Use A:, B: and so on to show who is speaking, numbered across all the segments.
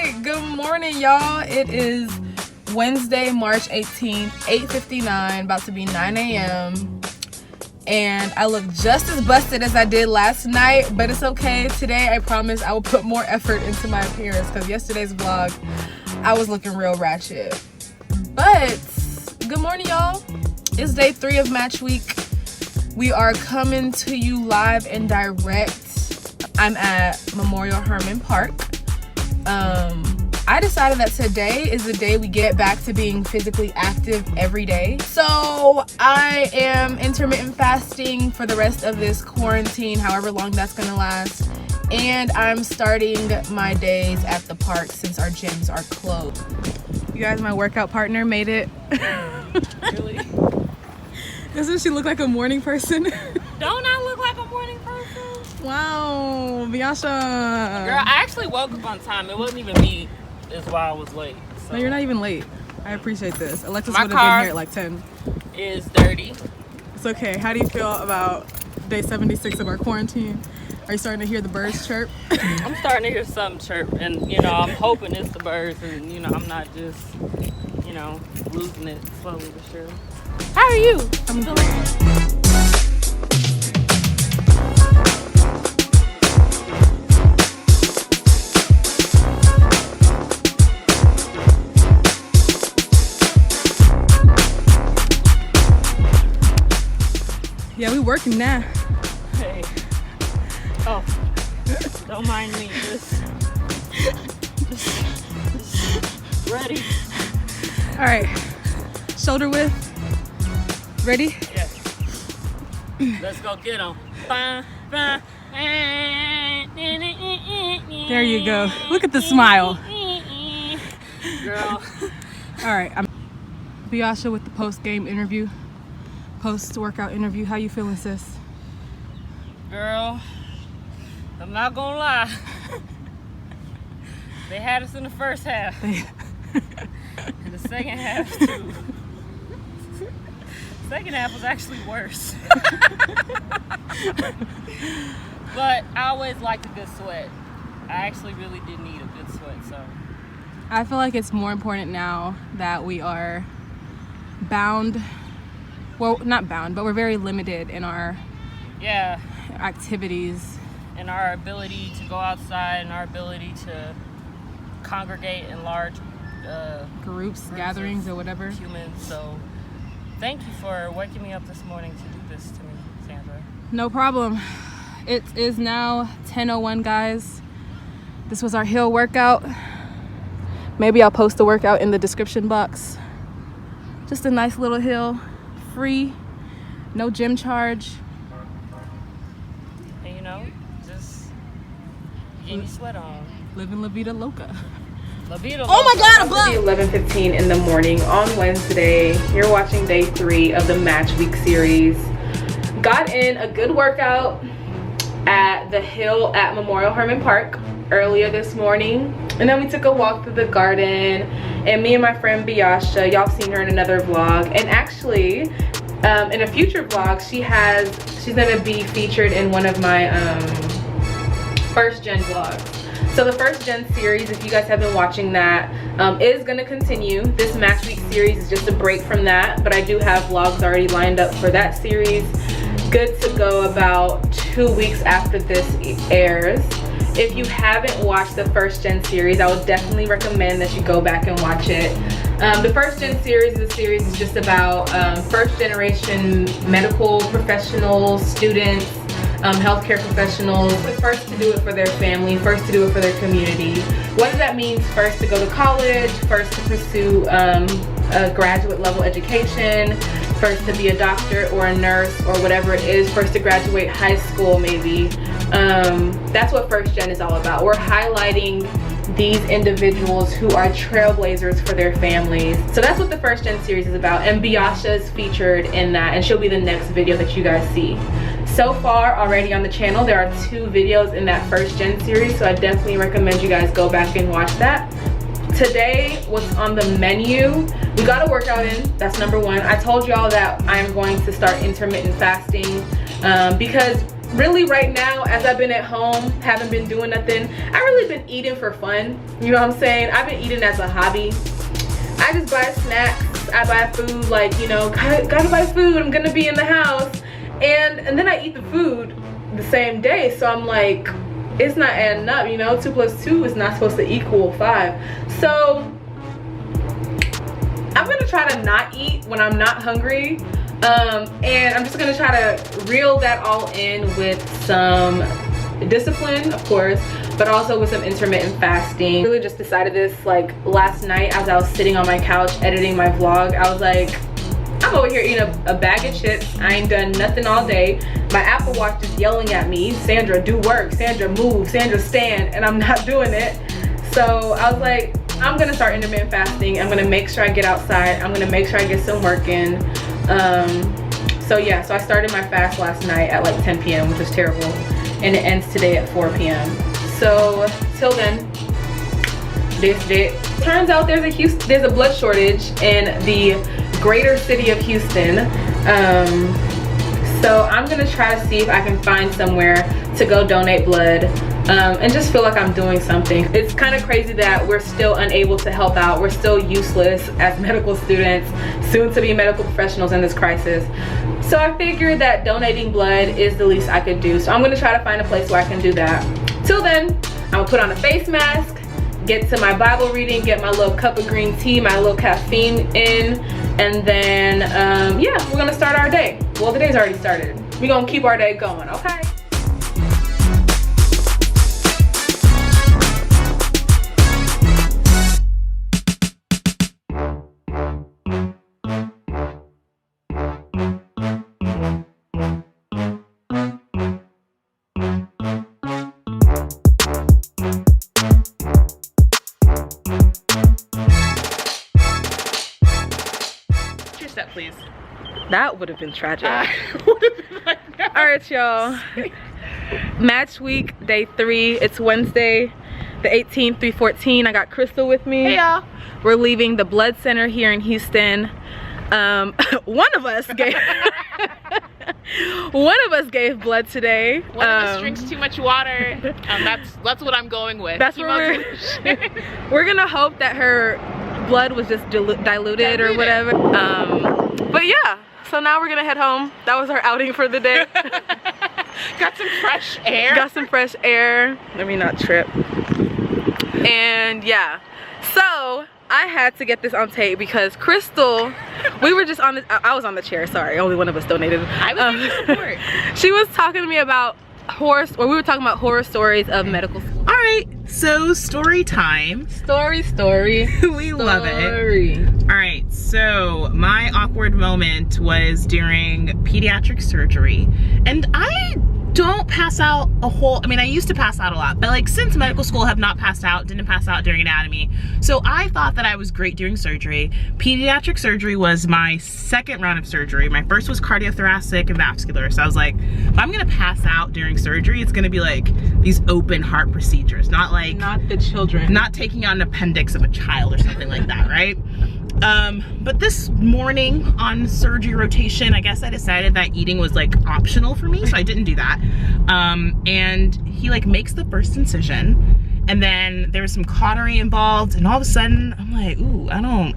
A: right, good morning, y'all. It is Wednesday, March 18th, 8:59, about to be 9 a.m. And I look just as busted as I did last night, but it's okay. Today, I promise I will put more effort into my appearance because yesterday's vlog, I was looking real ratchet. But good morning, y'all. It's day 3 of match week. We are coming to you live and direct. I'm at Memorial Hermann Park. I decided that today is the day we get back to being physically active every day. So I am intermittent fasting for the rest of this quarantine, however long that's gonna last. And I'm starting my days at the park since our gyms are closed. You guys, my workout partner made it.
B: Really?
A: Doesn't she look like a morning person?
B: Don't I look like a morning person?
A: Wow, Biasha.
B: Girl, I actually woke up on time. It wasn't even me. Is why I was late. So.
A: No, you're not even late. I appreciate this. Alexis
B: My
A: would have been
B: car
A: here at like 10.
B: Is dirty.
A: It's okay. How do you feel about day 76 of our quarantine? Are you starting to hear the birds chirp?
B: I'm starting to hear something chirp, and I'm hoping it's the birds, and I'm not just losing it slowly but surely. How are you?
A: I'm good. Yeah, we working now.
B: Hey. Oh, don't mind me. Just ready.
A: All right, shoulder width. Ready?
B: Yes. Let's go get them.
A: There you go. Look at the smile.
B: Girl.
A: All right, I'm Biasha with the post-game interview. Post-workout interview. How you feeling, sis?
B: Girl, I'm not gonna lie. They had us in the first half. And the second half too. Second half was actually worse. But I always liked a good sweat. I actually really did need a good sweat, so.
A: I feel like it's more important now that we are bound. Well, not bound, but we're very limited in our activities.
B: And our ability to go outside and our ability to congregate in large
A: groups, gatherings, or whatever.
B: Humans. So thank you for waking me up this morning to do this to me, Sandra.
A: No problem. It is now 10:01, guys. This was our hill workout. Maybe I'll post the workout in the description box. Just a nice little hill. Free, no gym charge.
B: And just getting your sweat on.
A: Living La Vida Loca.
B: La Vida
A: Oh my God, a
C: bug! 11:15 in the morning on Wednesday. You're watching day 3 of the Match Week series. Got in a good workout at the hill at Memorial Hermann Park earlier this morning. And then we took a walk through the garden. And me and my friend Biasha, y'all seen her in another vlog. And actually, in a future vlog, she's gonna be featured in one of my first gen vlogs. So the first gen series, if you guys have been watching that, is gonna continue. This Match Week series is just a break from that, but I do have vlogs already lined up for that series. Good to go about 2 weeks after this airs. If you haven't watched the first gen series, I would definitely recommend that you go back and watch it. The first gen series, is just about first generation medical professionals, students, healthcare professionals, first to do it for their family, first to do it for their community. Whether that means first to go to college, first to pursue a graduate level education, first to be a doctor or a nurse or whatever it is, first to graduate high school maybe. That's what first gen is all about. We're highlighting these individuals who are trailblazers for their families. So that's what the first gen series is about, and Biasha is featured in that, and she'll be the next video that you guys see. So far already on the channel, there are 2 videos in that first gen series, so I definitely recommend you guys go back and watch that. Today, what's on the menu, we got a workout in, that's number 1. I told y'all that I'm going to start intermittent fasting because really right now, as I've been at home, haven't been doing nothing, I really been eating for fun. You know what I'm saying? I've been eating as a hobby. I just buy snacks, I buy food, like, you know, gotta buy food, I'm gonna be in the house. And then I eat the food the same day, so I'm like, it's not adding up, you know? 2 + 2 is not supposed to equal 5. So I'm gonna try to not eat when I'm not hungry. And I'm just gonna try to reel that all in with some discipline, of course, but also with some intermittent fasting. I really just decided this like last night as I was sitting on my couch editing my vlog. I was like, I'm over here eating a bag of chips. I ain't done nothing all day. My Apple Watch is yelling at me, Sandra, do work, Sandra, move, Sandra, stand, and I'm not doing it. So I was like, I'm gonna start intermittent fasting. I'm gonna make sure I get outside. I'm gonna make sure I get some work in. So yeah, so I started my fast last night at like 10 p.m., which was terrible. And it ends today at 4 p.m. So till then, turns out there's a blood shortage in the greater city of Houston. So I'm gonna try to see if I can find somewhere to go donate blood. And just feel like I'm doing something. It's kind of crazy that we're still unable to help out. We're still useless as medical students, soon to be medical professionals in this crisis. So I figured that donating blood is the least I could do. So I'm gonna try to find a place where I can do that. Till then, I'm gonna put on a face mask, get to my Bible reading, get my little cup of green tea, my little caffeine in, and then yeah, we're gonna start our day. Well, the day's already started. We're gonna keep our day going, okay?
B: Step, please.
C: That would have been tragic. All right, y'all. Match week, day 3. It's Wednesday, the 18th, 3:14. I got Crystal with me.
B: Hey, y'all.
C: We're leaving the blood center here in Houston. One of us gave blood today.
B: One of us drinks too much water. That's what I'm going with.
C: That's what we're gonna hope that her blood was just diluted or whatever. But yeah, so now we're gonna head home. That was our outing for the day.
B: Got some fresh air.
C: Got some fresh air. Let me not trip. And yeah, so I had to get this on tape because Crystal, we were just on this, I was on the chair, sorry, only one of us donated.
B: I was in support.
C: She was talking to me about we were talking about horror stories of medical school.
D: All right, so story time.
C: Story.
D: We love it. All right, so my awkward moment was during pediatric surgery, and I don't pass out I mean, I used to pass out a lot, but like since medical school have not passed out, didn't pass out during anatomy. So I thought that I was great during surgery. Pediatric surgery was my second round of surgery. My first was cardiothoracic and vascular. So I was like, if I'm gonna pass out during surgery, it's gonna be like these open heart procedures, not
C: the children.
D: Not taking out an appendix of a child or something like that, right? But this morning on surgery rotation, I guess I decided that eating was like optional for me, so I didn't do that. And he like makes the first incision, and then there was some cautery involved, and all of a sudden I'm like, ooh, I don't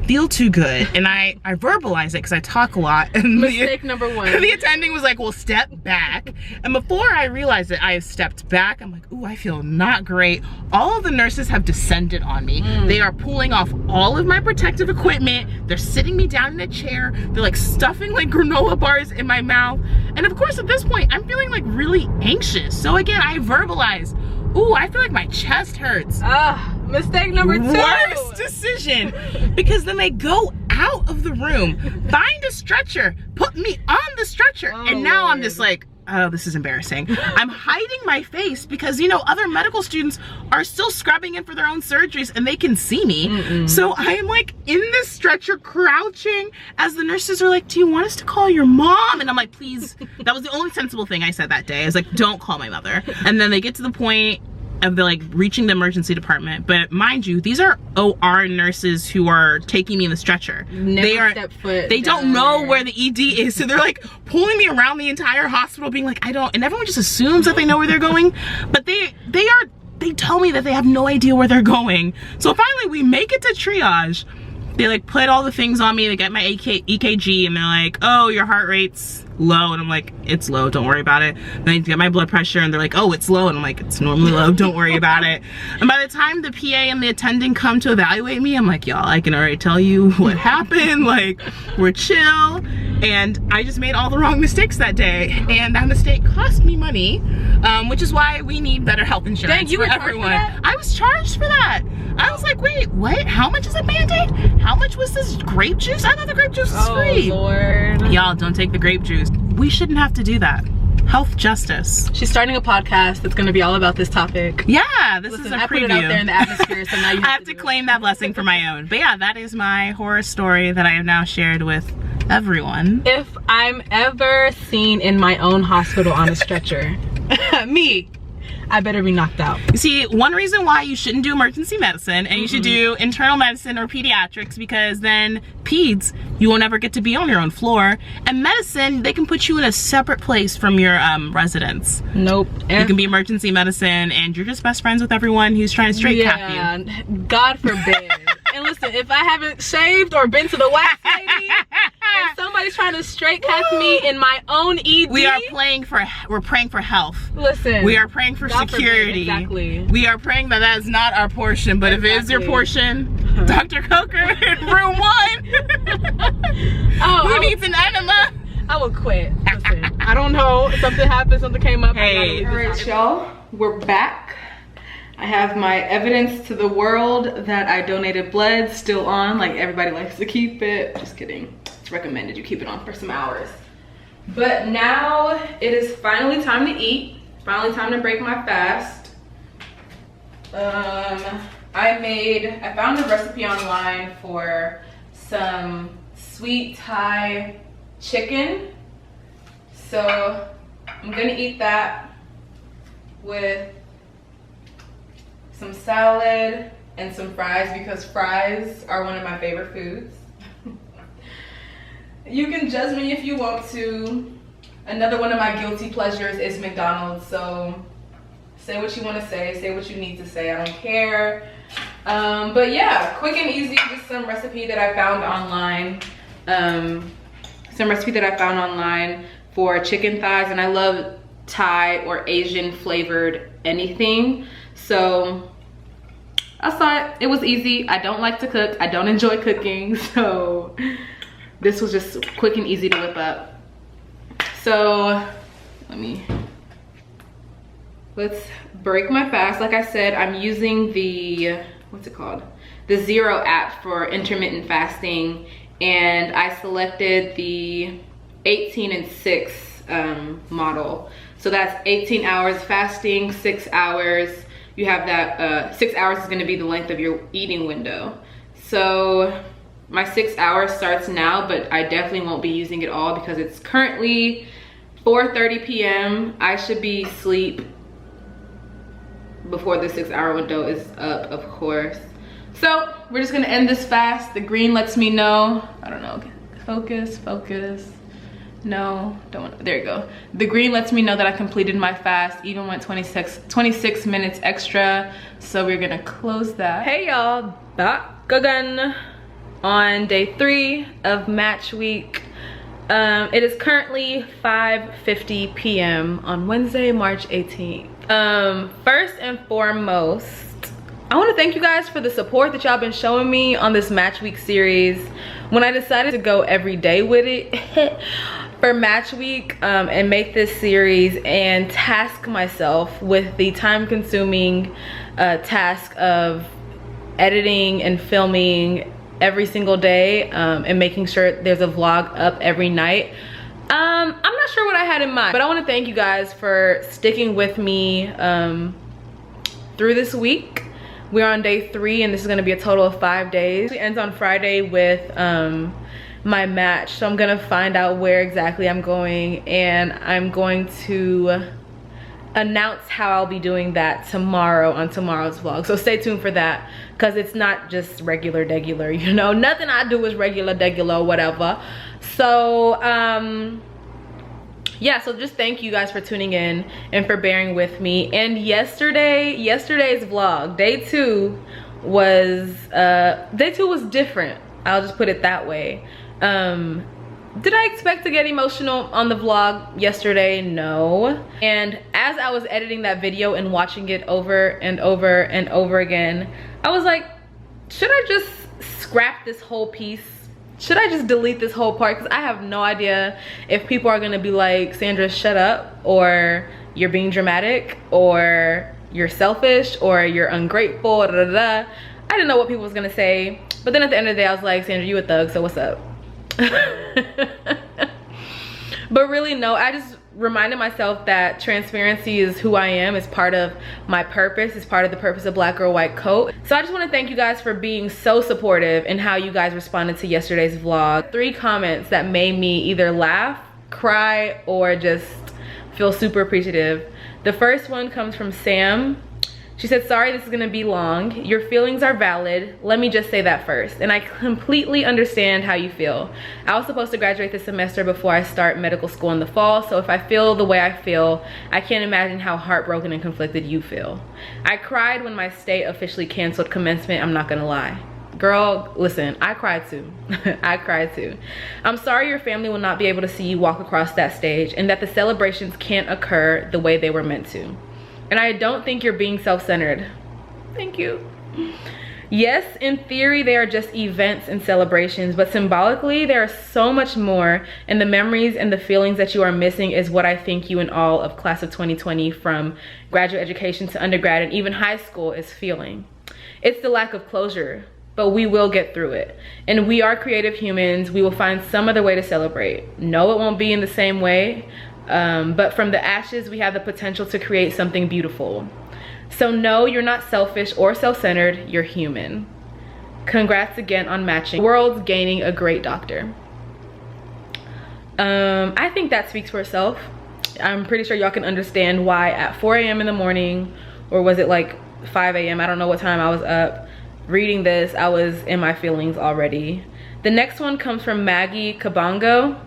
D: feel too good. And I verbalize it because I talk a lot. And
C: Mistake number 1.
D: The attending was like, well, step back. And before I realized that I have stepped back, I'm like, ooh, I feel not great. All of the nurses have descended on me. They are pulling off all of my protective equipment. They're sitting me down in a chair. They're like stuffing like granola bars in my mouth. And of course, at this point, I'm feeling like really anxious. So again, I verbalize, ooh, I feel like my chest hurts.
C: Mistake number 2.
D: Worst decision. Because then they go out of the room, find a stretcher, put me on the stretcher, and now I'm just like, oh, this is embarrassing. I'm hiding my face because, you know, other medical students are still scrubbing in for their own surgeries and they can see me. So I am like in this stretcher crouching as the nurses are like, do you want us to call your mom? And I'm like, please. That was the only sensible thing I said that day. I was like, don't call my mother. And then they get to the point of the like reaching the emergency department. But mind you, these are OR nurses who are taking me in the stretcher. They don't know where the ED is, so they're like pulling me around the entire hospital, being like, I don't, and everyone just assumes that they know where they're going, but they tell me that they have no idea where they're going. So finally we make it to triage. They like put all the things on me, they get my EKG, and they're like, oh, your heart rate's low, and I'm like, it's low, don't worry about it. Then I get my blood pressure, and they're like, oh, it's low, and I'm like, it's normally low, don't worry about it. And by the time the PA and the attendant come to evaluate me, I'm like, y'all, I can already tell you what happened, like, we're chill. And I just made all the wrong mistakes that day, and that mistake cost me money, which is why we need better health insurance for everyone. I was charged for that. I was like, wait, what? How much is a Band-Aid? How much was this grape juice? I thought the grape juice was free.
C: Lord.
D: Y'all, don't take the grape juice. We shouldn't have to do that. Health justice.
C: She's starting a podcast that's going to be all about this topic.
D: Yeah, this is a preview.
C: I put it out there in the atmosphere, so now you
D: have to claim that blessing for my own. But yeah, that is my horror story that I have now shared with everyone.
C: If I'm ever seen in my own hospital on a stretcher, me, I better be knocked out.
D: You see, one reason why you shouldn't do emergency medicine and you should do internal medicine or pediatrics, because then peds, you won't ever get to be on your own floor. And medicine, they can put you in a separate place from your residence.
C: Nope.
D: You can be emergency medicine and you're just best friends with everyone who's trying to straight cap you.
C: God forbid. And listen, if I haven't shaved or been to the wax lady, and somebody's trying to straight cap me in my own ED,
D: we're praying for health.
C: Listen,
D: we are praying for
C: God
D: security.
C: Forbid, exactly.
D: We are praying that that is not our portion, but if it is your portion, Dr. Coker in room 1. Who needs an enema?
C: I would quit. Listen, I don't know. Something happened, something came up.
D: Hey.
A: All right, y'all, we're back. I have my evidence to the world that I donated blood still on. Like, everybody likes to keep it. Just kidding. It's recommended you keep it on for some hours. But now it is finally time to eat. Finally time to break my fast. I found a recipe online for some sweet Thai chicken. So I'm gonna eat that with some salad and some fries, because fries are one of my favorite foods. You can judge me if you want to. Another one of my guilty pleasures is McDonald's, so say what you want to say what you need to say, I don't care. But yeah, quick and easy, just some recipe that I found online. For chicken thighs, and I love Thai or Asian flavored anything. So I thought it was easy. I don't like to cook. I don't enjoy cooking. So this was just quick and easy to whip up. So let's break my fast. Like I said, I'm using the, what's it called? The Zero app for intermittent fasting. And I selected the 18 and 6 model. So that's 18 hours fasting, 6 hours. You have that, 6 hours is gonna be the length of your eating window. So my 6 hours starts now, but I definitely won't be using it all because it's currently 4:30 p.m. I should be asleep before the 6 hour window is up, of course. So we're just gonna end this fast. The green lets me know, I don't know, focus. No, don't want, there you go. The green lets me know that I completed my fast, even went 26 minutes extra. So we're gonna close that. Hey y'all, back again on day 3 of match week. It is currently 5:50 p.m. on Wednesday, March 18th. First and foremost, I want to thank you guys for the support that y'all been showing me on this match week series. When I decided to go every day with it for match week and make this series and task myself with the time-consuming task of editing and filming every single day and making sure there's a vlog up every night. I'm not sure what I had in mind, but I want to thank you guys for sticking with me through this week. We're on day 3 and this is going to be a total of 5 days. It ends on Friday with my match, so I'm gonna find out where exactly I'm going, and I'm going to
C: announce how I'll be doing that tomorrow on tomorrow's vlog. So stay tuned for that, because it's not just regular degular, you know, nothing I do is regular degular, whatever. So yeah, so just thank you guys for tuning in and for bearing with me. And yesterday's vlog, day two was different. I'll just put it that way. Did I expect to get emotional on the vlog yesterday? No. And as I was editing that video and watching it over and over and over again, I was like, should I just scrap this whole piece? Should I just delete this whole part? Because I have no idea if people are gonna be like, Sandra, shut up, or you're being dramatic, or you're selfish, or you're ungrateful, da, da, da. I didn't know what people was gonna say. But then at the end of the day, I was like, Sandra, you a thug, so what's up? But really, no, I just reminded myself that transparency is who I am. It's part of my purpose. It's part of the purpose of Black Girl White Coat. So I just want to thank you guys for being so supportive in how you guys responded to yesterday's vlog. 3 comments that made me either laugh, cry, or just feel super appreciative. The first one comes from Sam. She said, sorry, this is gonna be long. Your feelings are valid. Let me just say that first. And I completely understand how you feel. I was supposed to graduate this semester before I start medical school in the fall. So if I feel the way I feel, I can't imagine how heartbroken and conflicted you feel. I cried when my state officially canceled commencement. I'm not gonna lie. Girl, listen, I cried too. I cried too. I'm sorry your family will not be able to see you walk across that stage, and that the celebrations can't occur the way they were meant to. And I don't think you're being self-centered. Thank you. Yes, in theory, they are just events and celebrations, but symbolically, there are so much more, and the memories and the feelings that you are missing is what I think you and all of class of 2020, from graduate education to undergrad and even high school, is feeling. It's the lack of closure, but we will get through it. And we are creative humans. We will find some other way to celebrate. No, it won't be in the same way, but from the ashes, we have the potential to create something beautiful. So no, you're not selfish or self-centered, you're human. Congrats again on matching. The world's gaining a great doctor. I think that speaks for itself. I'm pretty sure y'all can understand why at 4 a.m. in the morning, or was it like 5 a.m., I don't know what time I was up, reading this, I was in my feelings already. The next one comes from Maggie Kabongo.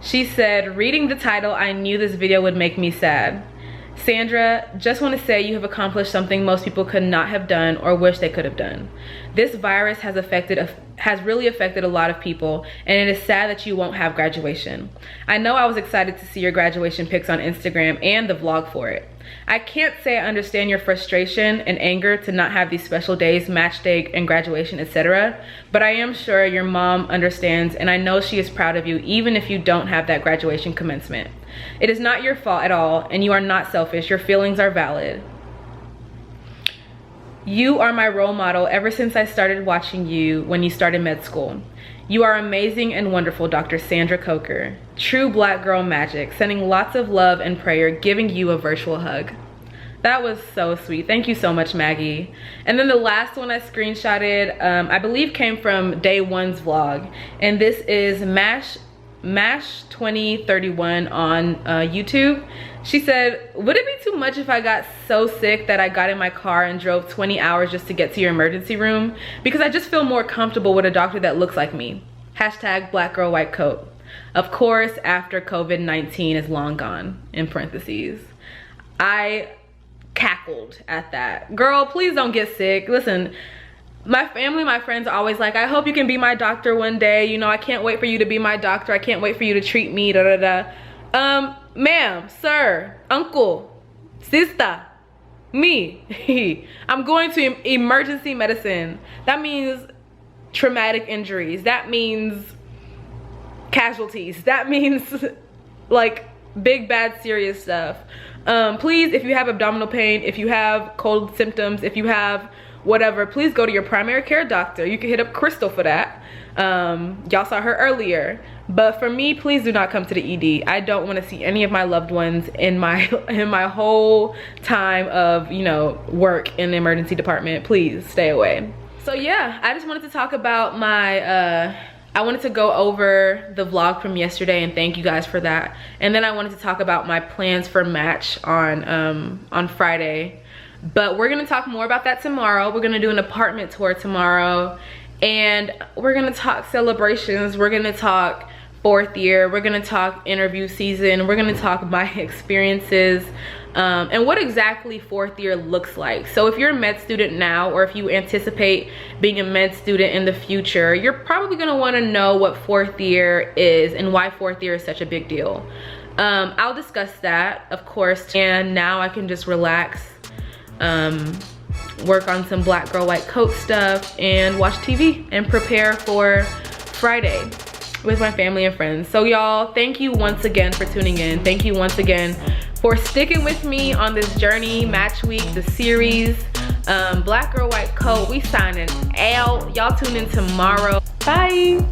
C: She said, reading the title, I knew this video would make me sad. Sandra, just want to say you have accomplished something most people could not have done or wish they could have done. This virus has really affected a lot of people, and it is sad that you won't have graduation. I know I was excited to see your graduation pics on Instagram and the vlog for it. I can't say I understand your frustration and anger to not have these special days, match day and graduation, etc. But I am sure your mom understands, and I know she is proud of you even if you don't have that graduation commencement. It is not your fault at all, and you are not selfish. Your feelings are valid. You are my role model ever since I started watching you when you started med school. You are amazing and wonderful, Dr. Sandra Coker. True Black girl magic. Sending lots of love and prayer, giving you a virtual hug. That was so sweet. Thank you so much, Maggie. And then the last one I screenshotted, I believe came from day one's vlog. And this is Mash 2031 on YouTube. She said, would it be too much if I got so sick that I got in my car and drove 20 hours just to get to your emergency room? Because I just feel more comfortable with a doctor that looks like me. Hashtag Black Girl White Coat. Of course, after COVID-19 is long gone, in parentheses. I cackled at that. Girl, please don't get sick. Listen, my family, my friends are always like, I hope you can be my doctor one day. You know, I can't wait for you to be my doctor. I can't wait for you to treat me, da da da. Ma'am, sir, uncle, sister, me. I'm going to emergency medicine. That means traumatic injuries. That means casualties. That means like big, bad, serious stuff. Please, if you have abdominal pain, if you have cold symptoms, if you have whatever, please go to your primary care doctor. You can hit up Crystal for that. Y'all saw her earlier. But for me, please do not come to the ED. I don't want to see any of my loved ones in my whole time of, you know, work in the emergency department. Please stay away. So yeah, I just wanted to talk about my I wanted to go over the vlog from yesterday and thank you guys for that. And then I wanted to talk about my plans for match on Friday. But we're gonna talk more about that tomorrow. We're gonna do an apartment tour tomorrow. And we're gonna talk celebrations. We're gonna talk 4th year. We're gonna talk interview season. We're gonna talk my experiences and what exactly 4th year looks like. So if you're a med student now, or if you anticipate being a med student in the future, you're probably gonna wanna know what 4th year is and why 4th year is such a big deal. I'll discuss that, of course, and now I can just relax, work on some black girl white coat stuff, and watch TV and prepare for Friday with my family and friends. So y'all, thank you once again for tuning in. Thank you once again for sticking with me on this journey, match week, the series, black girl white coat. We signing out. Y'all tune in tomorrow. Bye.